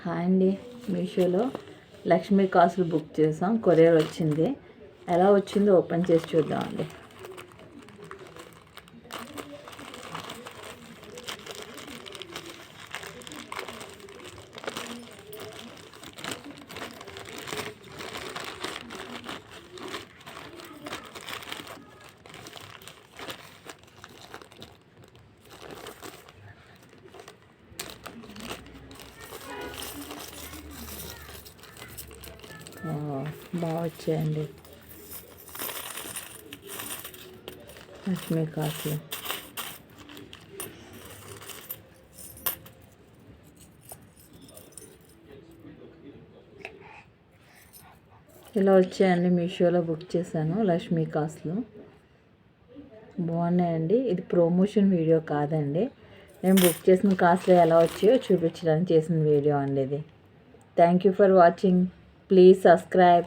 Hi అండి, మీషోలో లక్ష్మీ కాసులు బుక్ చేసాం. కొరియర్ వచ్చింది. ఎలా వచ్చిందో ఓపెన్ చేసి చూద్దామండి. బాగా వచ్చాయండి లక్ష్మీ కాసులు. ఇలా వచ్చాయండి. మీషోలో బుక్ చేశాను లక్ష్మీ కాసులు. బాగున్నాయండి. ఇది ప్రమోషన్ వీడియో కాదండి, నేను బుక్ చేసిన కాసులు ఎలా వచ్చాయో చూపించడానికి చేసిన వీడియో అండి ఇది. Thank you for watching. Please subscribe.